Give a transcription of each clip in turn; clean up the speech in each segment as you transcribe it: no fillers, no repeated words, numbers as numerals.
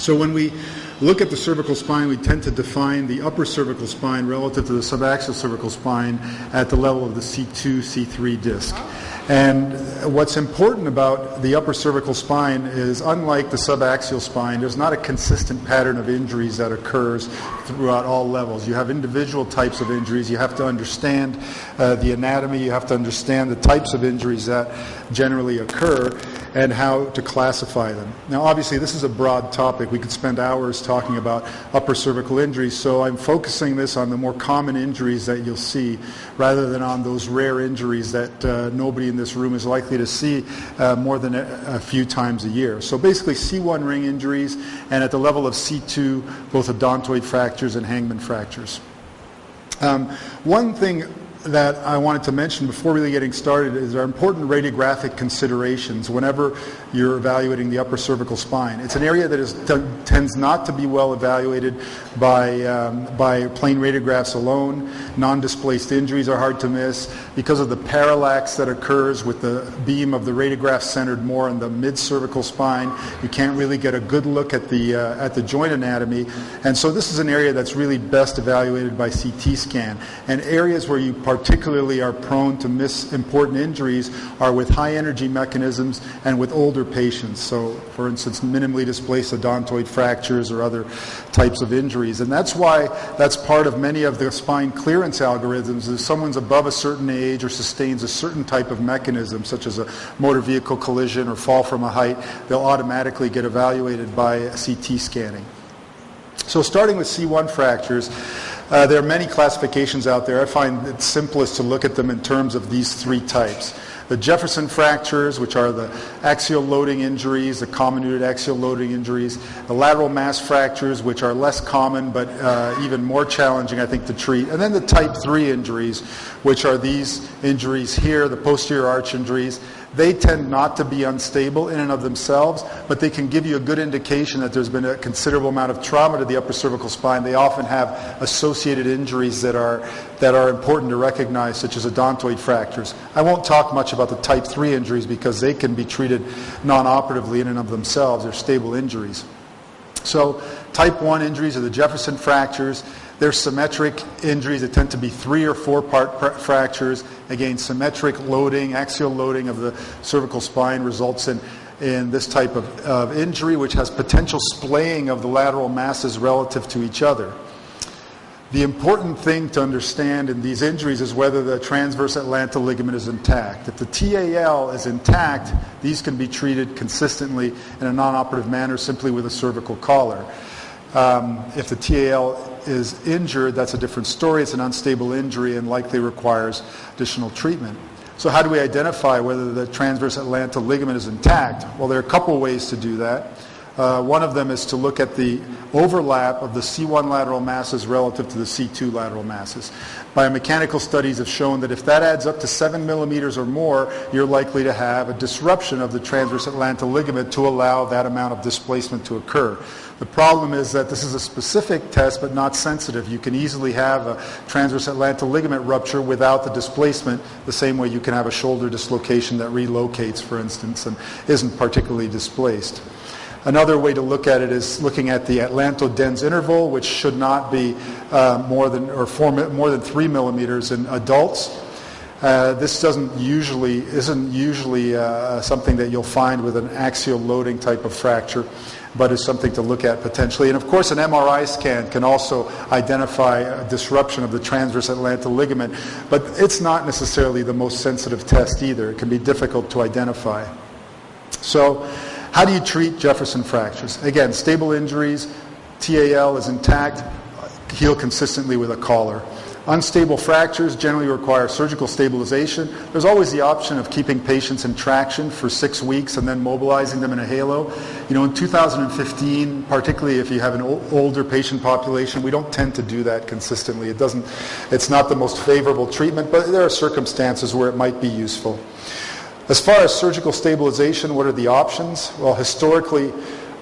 So when we look at the cervical spine, we tend to define the upper cervical spine relative to the subaxial cervical spine at the level of the C2, C3 disc. And what's important about the upper cervical spine is, unlike the subaxial spine, there's not a consistent pattern of injuries that occurs throughout all levels. You have individual types of injuries. You have to understand the anatomy. You have to understand the types of injuries that generally occur and how to classify them. Now, obviously, this is a broad topic. We could spend hours talking about upper cervical injuries, so I'm focusing this on the more common injuries that you'll see rather than on those rare injuries that nobody in this room is likely to see more than a few times a year. So basically C1 ring injuries, and at the level of C2, both odontoid fractures and Hangman fractures. One thing that I wanted to mention before really getting started is our important radiographic considerations whenever you're evaluating the upper cervical spine. It's an area that tends not to be well evaluated by plain radiographs alone. Non-displaced injuries are hard to miss because of the parallax that occurs with the beam of the radiograph centered more on the mid-cervical spine. You can't really get a good look at the joint anatomy, and so this is an area that's really best evaluated by CT scan. And areas where you particularly are prone to miss important injuries are with high energy mechanisms and with older patients. So, for instance, minimally displaced odontoid fractures or other types of injuries. And that's why that's part of many of the spine clearance algorithms. If someone's above a certain age or sustains a certain type of mechanism, such as a motor vehicle collision or fall from a height, they'll automatically get evaluated by CT scanning. So starting with C1 fractures, there are many classifications out there. I find it simplest to look at them in terms of these three types. The Jefferson fractures, which are the axial loading injuries, the comminuted axial loading injuries. The lateral mass fractures, which are less common but even more challenging, I think, to treat. And then the type 3 injuries, which are these injuries here, the posterior arch injuries. They tend not to be unstable in and of themselves, but they can give you a good indication that there's been a considerable amount of trauma to the upper cervical spine. They often have associated injuries that are important to recognize, such as odontoid fractures. I won't talk much about the type 3 injuries because they can be treated non-operatively in and of themselves. They're stable injuries. So type 1 injuries are the Jefferson fractures. They're symmetric injuries that tend to be 3 or 4 part fractures. Again, symmetric loading, axial loading of the cervical spine results in this type of injury, which has potential splaying of the lateral masses relative to each other. The important thing to understand in these injuries is whether the transverse atlantal ligament is intact. If the TAL is intact, these can be treated consistently in a non-operative manner simply with a cervical collar. If the TAL is injured, that's a different story. It's an unstable injury and likely requires additional treatment. So how do we identify whether the transverse atlantal ligament is intact? Well, there are a couple ways to do that. One of them is to look at the overlap of the C1 lateral masses relative to the C2 lateral masses. Biomechanical studies have shown that if that adds up to 7 millimeters or more, you're likely to have a disruption of the transverse atlantal ligament to allow that amount of displacement to occur. The problem is that this is a specific test but not sensitive. You can easily have a transverse atlantal ligament rupture without the displacement, the same way you can have a shoulder dislocation that relocates, for instance, and isn't particularly displaced. Another way to look at it is looking at the atlantodens interval, which should not be more than 3 millimeters in adults. This isn't usually something that you'll find with an axial loading type of fracture, but is something to look at potentially. And of course, an MRI scan can also identify a disruption of the transverse atlantal ligament, but it's not necessarily the most sensitive test either. It can be difficult to identify. So, how do you treat Jefferson fractures? Again, stable injuries, TAL is intact, heal consistently with a collar. Unstable fractures generally require surgical stabilization. There's always the option of keeping patients in traction for 6 weeks and then mobilizing them in a halo. In 2015, particularly if you have an older patient population, we don't tend to do that consistently. It's not the most favorable treatment, but there are circumstances where it might be useful. As far as surgical stabilization, what are the options? Well, historically,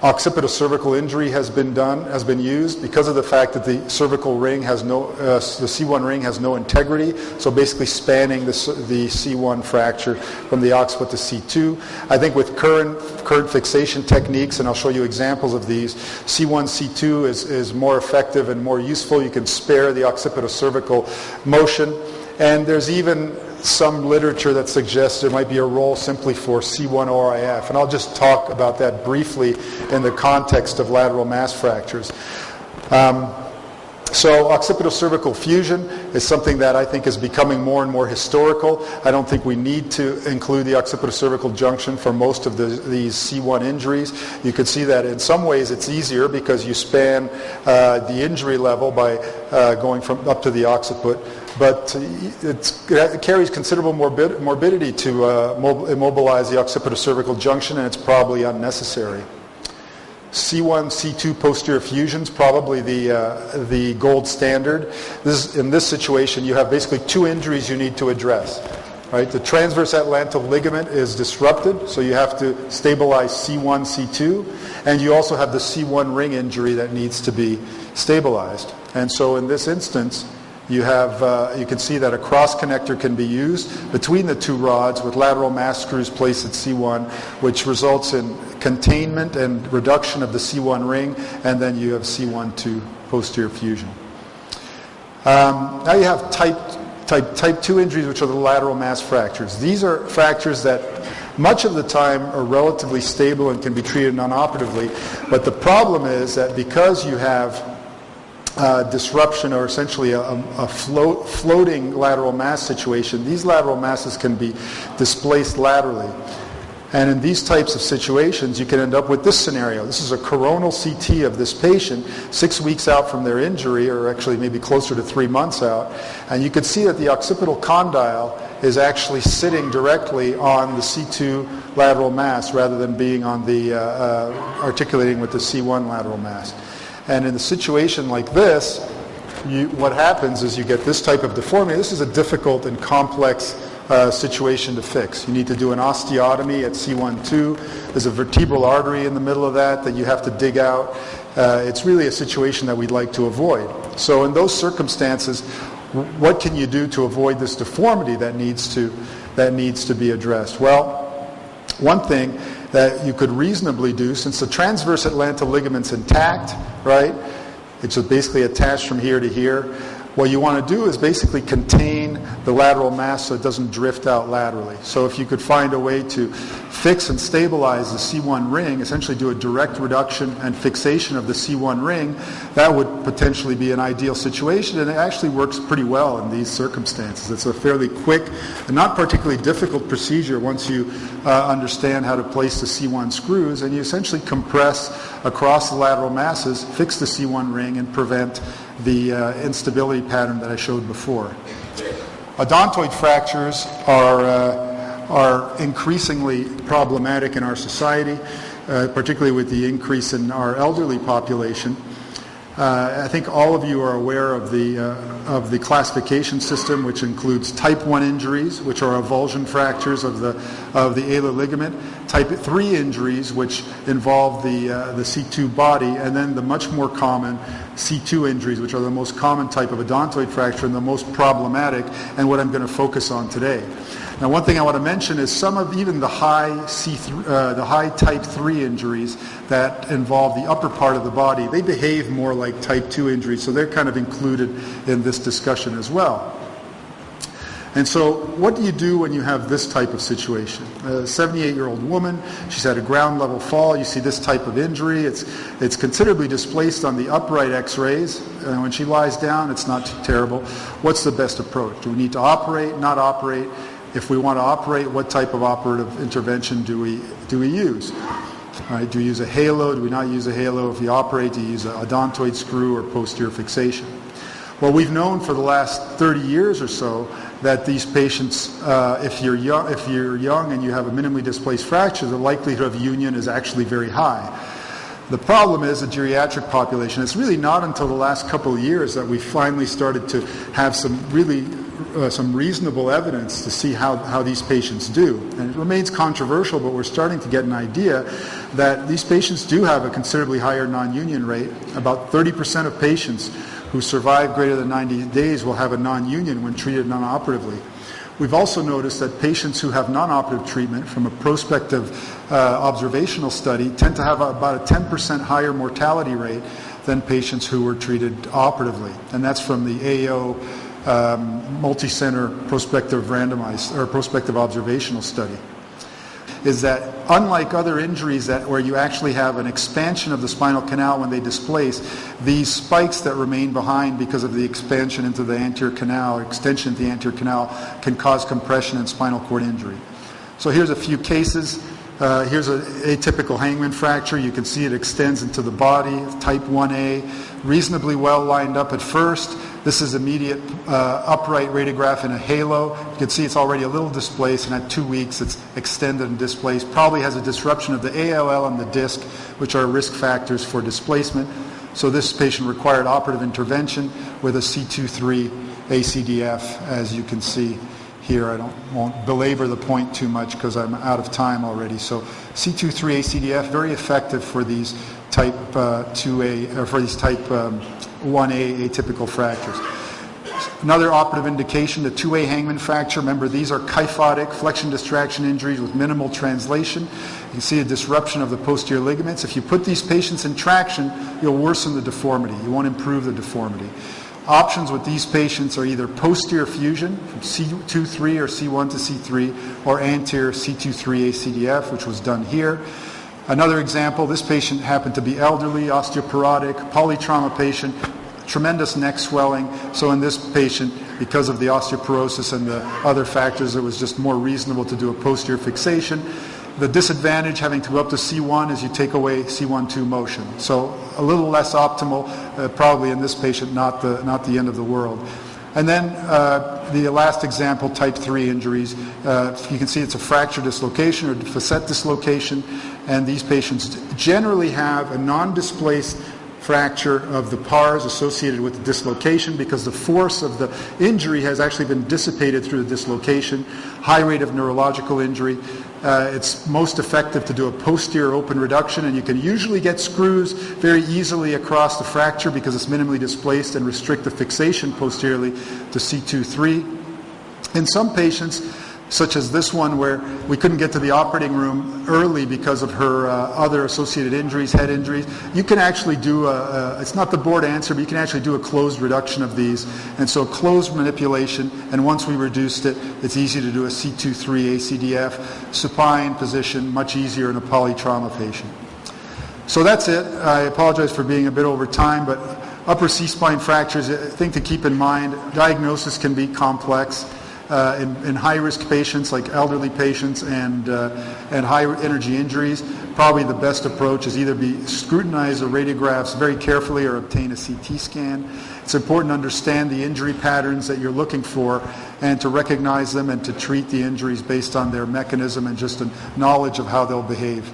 Occipitocervical injury has been used because of the fact that the cervical ring has no, the C1 ring has no integrity, so basically spanning the C1 fracture from the occiput to C2. I think with current fixation techniques, and I'll show you examples of these, C1, C2 is more effective and more useful. You can spare the occipitocervical motion, and there's even some literature that suggests there might be a role simply for C1 ORIF, and I'll just talk about that briefly in the context of lateral mass fractures. So occipitocervical fusion is something that I think is becoming more and more historical. I don't think we need to include the occipitocervical junction for most of these C1 injuries. You can see that in some ways it's easier because you span the injury level by going from up to the occiput. But it carries considerable morbidity to immobilize the occipitocervical junction, and it's probably unnecessary. C1, C2 posterior fusions, probably the gold standard. In this situation, you have basically two injuries you need to address. Right? The transverse atlantal ligament is disrupted, so you have to stabilize C1, C2, and you also have the C1 ring injury that needs to be stabilized. And so in this instance, you can see that a cross connector can be used between the two rods with lateral mass screws placed at C1, which results in containment and reduction of the C1 ring, and then you have C1-2 posterior fusion. Now you have type 2 injuries, which are the lateral mass fractures. These are fractures that much of the time are relatively stable and can be treated non-operatively, but the problem is that because you have disruption, or essentially a floating lateral mass situation, these lateral masses can be displaced laterally. And in these types of situations, you can end up with this scenario. This is a coronal CT of this patient 6 weeks out from their injury, or actually maybe closer to 3 months out. And you can see that the occipital condyle is actually sitting directly on the C2 lateral mass rather than being on the articulating with the C1 lateral mass. And in a situation like this, what happens is you get this type of deformity. This is a difficult and complex situation to fix. You need to do an osteotomy at C1-2. There's a vertebral artery in the middle of that you have to dig out. It's really a situation that we'd like to avoid. So in those circumstances, what can you do to avoid this deformity that needs to be addressed? Well, one thing that you could reasonably do, since the transverse atlantal ligament's intact, right? It's basically attached from here to here. What you want to do is basically contain the lateral mass so it doesn't drift out laterally. So if you could find a way to fix and stabilize the C1 ring, essentially do a direct reduction and fixation of the C1 ring, that would potentially be an ideal situation, and it actually works pretty well in these circumstances. It's a fairly quick and not particularly difficult procedure once you understand how to place the C1 screws, and you essentially compress across the lateral masses, fix the C1 ring, and prevent the instability pattern that I showed before. Odontoid fractures are increasingly problematic in our society, particularly with the increase in our elderly population. I think all of you are aware of the classification system, which includes type 1 injuries, which are avulsion fractures of the alar ligament, type 3 injuries, which involve the C2 body, and then the much more common C2 injuries, which are the most common type of odontoid fracture and the most problematic, and what I'm going to focus on today. Now, one thing I want to mention is some of even the high type 3 injuries that involve the upper part of the body, they behave more like type 2 injuries, so they're kind of included in this discussion as well. And so what do you do when you have this type of situation? A 78-year-old woman, she's had a ground level fall. You see this type of injury. It's considerably displaced on the upright x-rays. And when she lies down, it's not too terrible. What's the best approach? Do we need to operate, not operate? If we want to operate, what type of operative intervention do we use? All right, do we use a halo? Do we not use a halo? If you operate, do you use an odontoid screw or posterior fixation? Well, we've known for the last 30 years or so that these patients, if you're young and you have a minimally displaced fracture, the likelihood of union is actually very high. The problem is the geriatric population. It's really not until the last couple of years that we finally started to have some really some reasonable evidence to see how these patients do. And it remains controversial, but we're starting to get an idea that these patients do have a considerably higher non-union rate. About 30% of patients who survive greater than 90 days will have a non-union when treated non-operatively. We've also noticed that patients who have non-operative treatment from a prospective observational study tend to have about a 10% higher mortality rate than patients who were treated operatively. And that's from the AAO multi-center prospective randomized or prospective observational study. Is that unlike other injuries where you actually have an expansion of the spinal canal when they displace, these spikes that remain behind because of the expansion into the anterior canal or extension into the anterior canal can cause compression and spinal cord injury. So here's a few cases. Here's an atypical Hangman fracture. You can see it extends into the body, type 1A, reasonably well lined up at first. This is immediate upright radiograph in a halo. You can see it's already a little displaced, and at 2 weeks it's extended and displaced. Probably has a disruption of the ALL and the disc, which are risk factors for displacement. So this patient required operative intervention with a C2-3 ACDF, as you can see here. I won't belabor the point too much because I'm out of time already. So C2-3 ACDF, very effective for these type 2A, or for these type 1A atypical fractures. Another operative indication, the 2A Hangman fracture. Remember, these are kyphotic flexion distraction injuries with minimal translation. You can see a disruption of the posterior ligaments. If you put these patients in traction, you'll worsen the deformity. You won't improve the deformity. Options with these patients are either posterior fusion from C2-3 or C1 to C3, or anterior C2-3 ACDF, which was done here. Another example, this patient happened to be elderly, osteoporotic, polytrauma patient, tremendous neck swelling. So in this patient, because of the osteoporosis and the other factors, it was just more reasonable to do a posterior fixation. The disadvantage having to go up to C1 is you take away C1-2 motion. So a little less optimal, probably in this patient, not the end of the world. And then the last example, type 3 injuries. You can see it's a fracture dislocation or facet dislocation, and these patients generally have a non-displaced fracture of the pars associated with the dislocation because the force of the injury has actually been dissipated through the dislocation. High rate of neurological injury. It's most effective to do a posterior open reduction, and you can usually get screws very easily across the fracture because it's minimally displaced and restrict the fixation posteriorly to C2-3. In some patients, such as this one where we couldn't get to the operating room early because of her other associated injuries, head injuries, you can actually do it's not the board answer, but you can actually do a closed reduction of these. And so closed manipulation, and once we reduced it, it's easy to do a C2-3 ACDF, supine position, much easier in a polytrauma patient. So that's it. I apologize for being a bit over time, but upper C-spine fractures, a thing to keep in mind, diagnosis can be complex. In high-risk patients like elderly patients and high-energy injuries, probably the best approach is either scrutinize the radiographs very carefully or obtain a CT scan. It's important to understand the injury patterns that you're looking for and to recognize them and to treat the injuries based on their mechanism and just a knowledge of how they'll behave.